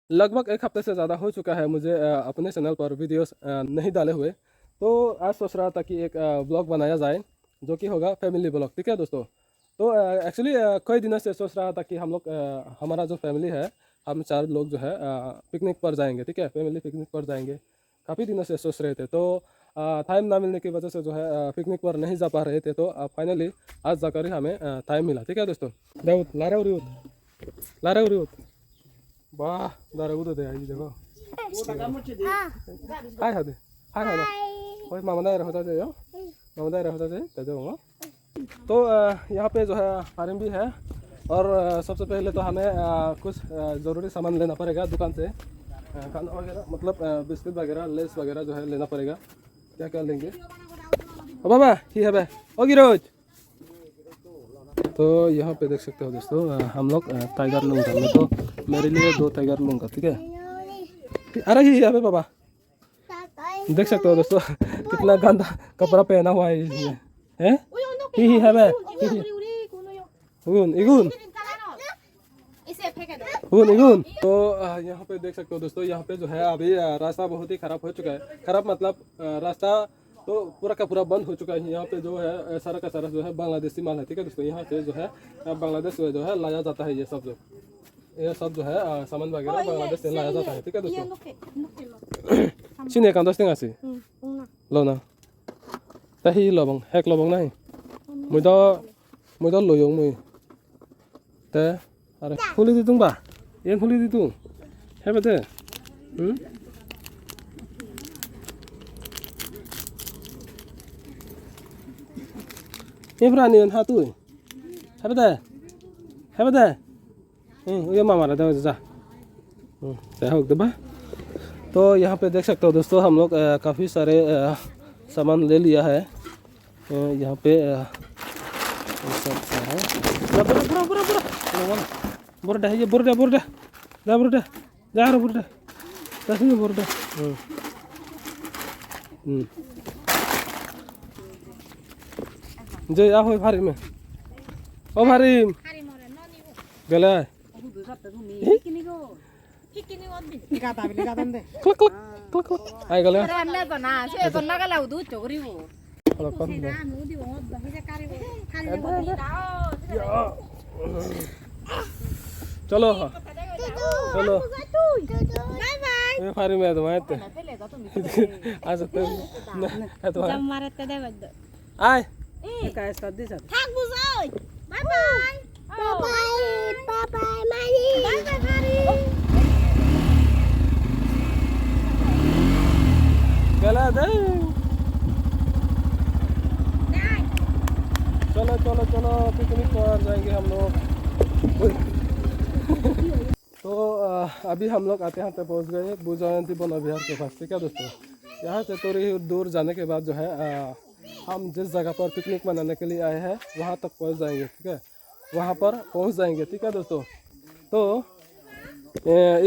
लगभग एक हफ्ते से ज़्यादा हो चुका है मुझे अपने चैनल पर वीडियोस नहीं डाले हुए। तो आज सोच रहा था कि एक ब्लॉग बनाया जाए जो कि होगा फैमिली ब्लॉग। ठीक है दोस्तों। तो एक्चुअली कई दिनों से सोच रहा था कि हम लोग हमारा जो फैमिली है हम 4 लोग जो है पिकनिक पर जाएंगे। ठीक है, फैमिली पिकनिक पर जाएंगे। काफ़ी दिनों से सोच रहे थे, तो टाइम ना मिलने की वजह से जो है पिकनिक पर नहीं जा पा रहे थे। तो फाइनली आज जाकर ही हमें टाइम मिला। ठीक है दोस्तों। दाऊद ला रहे हो वाह दारा उधर दे आई देखो हाय हाय हाय हाय ओए मामा दायरा होता जाए मामा दायरा होता जाए तजो। तो यहाँ पे जो है फार्म भी है और सबसे पहले तो हमें कुछ ज़रूरी सामान लेना पड़ेगा दुकान से। खाना वगैरह मतलब बिस्किट वगैरह लेस वगैरह जो है लेना पड़ेगा। क्या क्या लेंगे ओ बाबा ही है ओ गिरोज। तो यहाँ पे देख सकते हो दोस्तों हम लोग टाइगर लूँगा मैं, तो मेरे लिए 2 टाइगर लूँगा। ठीक है। अरे ही है बाबा, देख सकते हो दोस्तों कितना गंदा कपड़ा पहना हुआ है इसमें हैं। ही है बे इगुन इगुन। तो यहाँ पे देख सकते हो दोस्तों, यहाँ पे जो है अभी रास्ता बहुत ही ख़राब हो चुका है। ख़राब मतलब रास्ता तो पूरा का पूरा बंद हो चुका है। यहाँ पे जो है सारा का सारा जो है बांग्लादेशी माल है। ठीक है दोस्तों, यहाँ से जो है बांग्लादेश जो है लाया जाता है। ये सब जो है सामान वगैरह बांग्लादेश से लाया जाता है। ठीक है दोस्तों। सिने का दोस्त आसी लो ना तही लबंग हेक लबंग नहीं मुझे लोयंग मुई ते अरे फुली दी तुंबा ये फुली दी तू है बते Ibrani ha tu है बता ये मामा रहता है जा हो दबा। तो यहाँ पे देख सकते हो दोस्तों हम लोग काफ़ी सारे सामान ले लिया है। यहाँ पे बुरडा है ये बुरडा जा रहा बुरडा तस्वीर बुरडा जे आ हो भारी में ओ भारी गला आई गले चलो चलो फारी में तो आते आ सकते हैं तो आए काय सदी सर थाक बुझाय बाय बाय बाय बाय मारी बाय बाय मारी गला दे चलो चलो चलो पिकनिक पर जाएंगे हम लोग। तो अभी हम लोग आते आते पहुंच गए बुजयंती वन विहार के पास। ठीक है दोस्तों, यहाँ से थोड़ी दूर जाने के बाद जो है हम जिस जगह पर पिकनिक मनाने के लिए आए हैं वहाँ तक पहुँच जाएंगे। ठीक है, वहाँ पर पहुँच जाएंगे। ठीक है दोस्तों। तो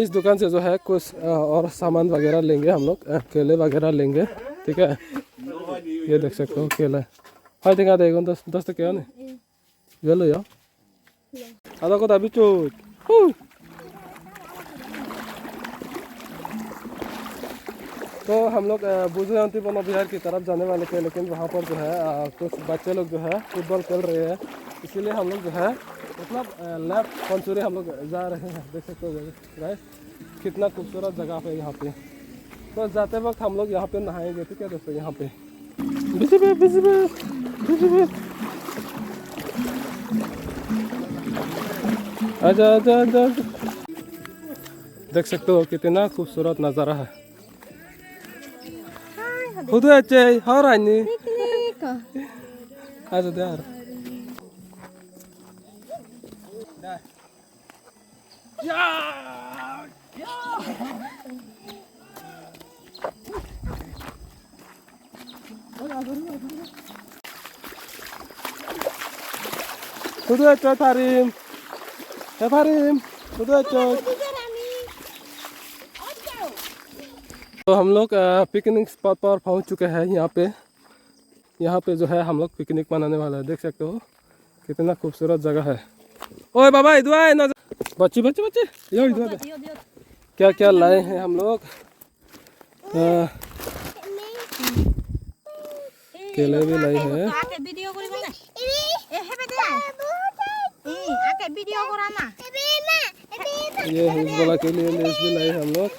इस दुकान से जो है कुछ और सामान वगैरह लेंगे हम लोग, केले वगैरह लेंगे। ठीक है, ये देख सकते हो केला हाँ ठीक है दोस्त क्या नहीं ये लो यार आधा को तभी चोट। तो हम लोग बुजयंती वन विहार की तरफ जाने वाले थे, लेकिन वहाँ पर जो है कुछ बच्चे लोग जो है फुटबॉल खेल रहे हैं, इसीलिए हम लोग जो है मतलब लेफ्ट पंचुरी हम लोग जा रहे हैं। देख सकते हो गाइस कितना खूबसूरत जगह पे यहाँ पे। तो जाते वक्त हम लोग यहाँ पे नहाएंगे। ठीक है दोस्तों, यहाँ पे आजा आजा आजा। देख सकते हो कितना खूबसूरत नज़ारा है। खुद अच्छे और आनी आज यार खुद अच्छा फारिम है फारिम खुद अच्छा तो हम लोग पिकनिक स्पॉट पर पहुंच चुके हैं। यहाँ पे जो है हम लोग पिकनिक मनाने वाला है। देख सकते हो कितना खूबसूरत जगह है। ओए बाबा इधर आए ना, बच्चे बच्चे बच्चे यो इधर क्या क्या लाए हैं हम लोग। केले भी लाए हैं। ये हिजबुल्लाह के लिए लेस भी लाए हम लोग,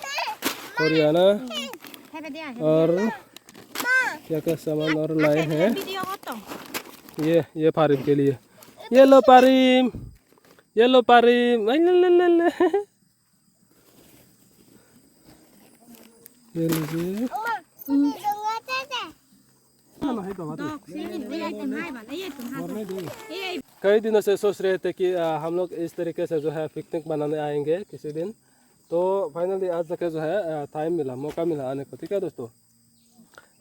कोरियाना और क्या क्या सामान और लाए हैं। ये फारिम के लिए, ये लो पारिम, ये लो पारिम, ये लीजिए। कई दिनों से सोच रहे थे कि हम लोग इस तरीके से जो है पिकनिक बनाने आएंगे किसी दिन। तो फाइनली आज तक जो है टाइम मिला, मौका मिला आने को। ठीक है दोस्तों,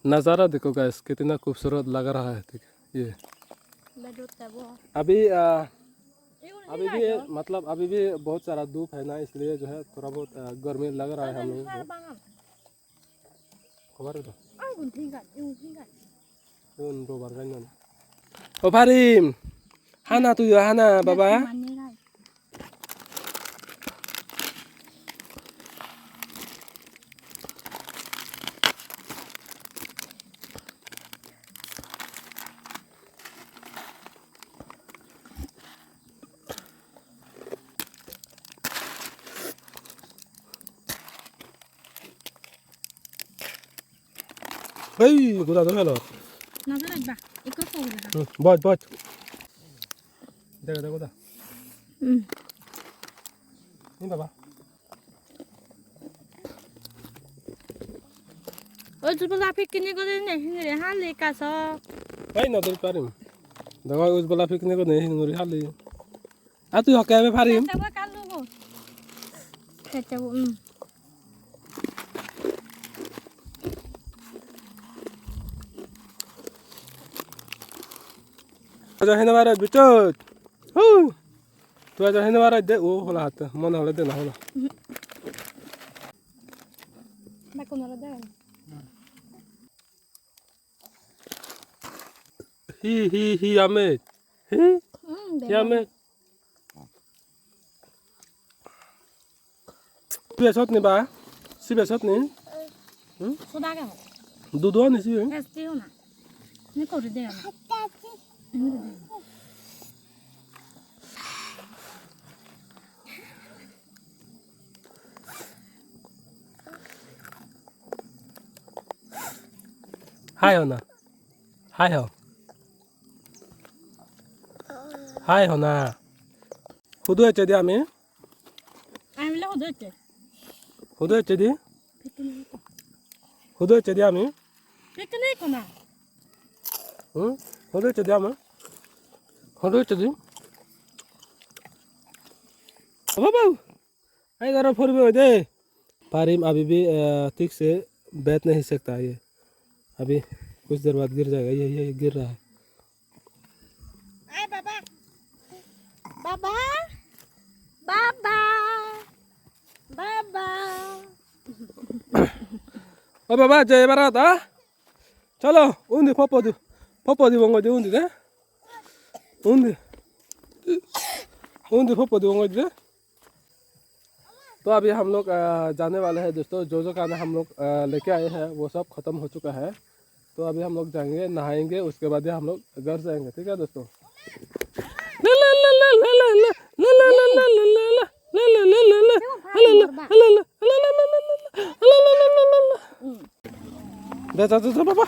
नज़ारा देखो गाइस कितना खूबसूरत लग रहा है। ठीक है, ये अभी भी मतलब अभी भी बहुत सारा धूप है ना, इसलिए जो है थोड़ा बहुत गर्मी लग रहा है हम लोगों को। खबर है तो Farim, Hana tuh ya Hana, Baba. Hei, kuda tuh hello. Nazar ba, ikut kau dah. Bot. Dek kuda. Ini Baba. Oh, cuma lapik kini kau ni hal lekas so. Hei, nazar Farim. Dakwah us bola piknik ko nahi nuri hali. Atu yo kaya me Farim. Coba kalau kau. Coba. Aja hina barat bicut. Tu aja hina barat deh. Oh, hola hata. Mana hola deh na hola. Nak kau nara dah. Hi Ahmed. Hi Ahmed. Besot nih ba? Si besot nih? Sudah kan? Dua nih sih. Pasti ona. Ni kau dah. Hai Hona. Hai Ho. Hai Hona. Hudu aja dia ami. Ami lah hudu aja. Hudu aja dia. Hudu aja dia ami. Piknik kau na. Hudu aja dia ami. Hudu aja dia. Baba. Hai जरा four में दे। फारिम अभी भी ठीक से बैठ नहीं सकता ये। अभी कुछ देर बाद गिर जाएगा। ये गिर रहा है। Ay baba. Baba. Baba. Baba. ओ बाबा जय बारात हाँ चलो उन्दी पप्पो दी वंगो दी उन्दी दे उन्दी पप्पो दी वंगो दी। तो अभी हम लोग जाने वाले हैं दोस्तों। जो खाना हम लोग लेके आए हैं वो सब खत्म हो चुका है। तो अभी हम लोग जाएंगे नहाएंगे, उसके बाद हम लोग घर जाएंगे। ठीक है दोस्तों। पापा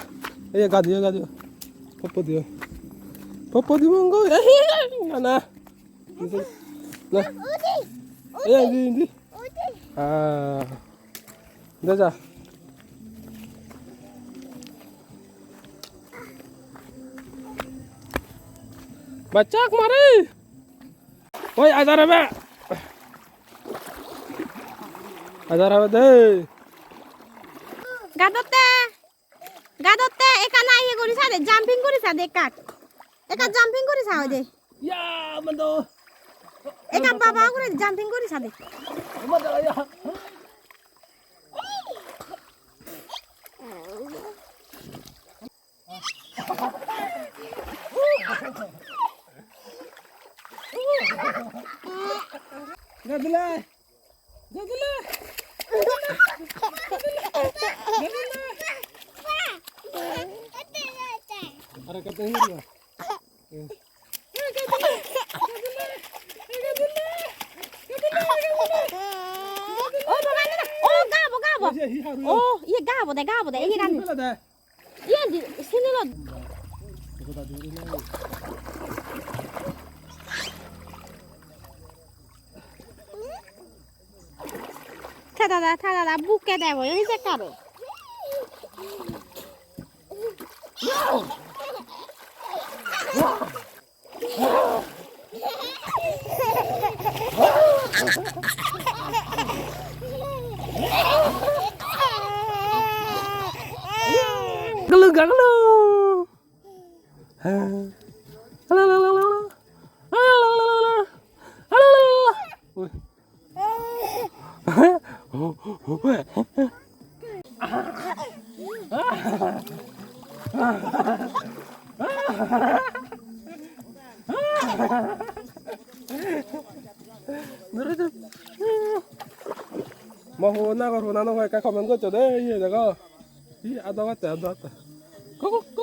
ये गा दियो पप्पो दियो मंगो ना ये दे जा बच्चा मारे ओए आजार है दे Gadote ekan aye gori sade jumping gori sade ekan jumping gori sade ya mendo ekan baba gori jumping gori sade mendo ya Jadilah. Jadilah. Ada katanya dia. Oh, mana dah? Oh, gabo, gabo. Oh, iya gabo deh, ini kan. Iya di sini loh. Tada, buke deh, boy. Ini sekaro. Gelu gelu. Halo. Mau na kayak komen gue coba ya, 이 아다 왔다. 고고.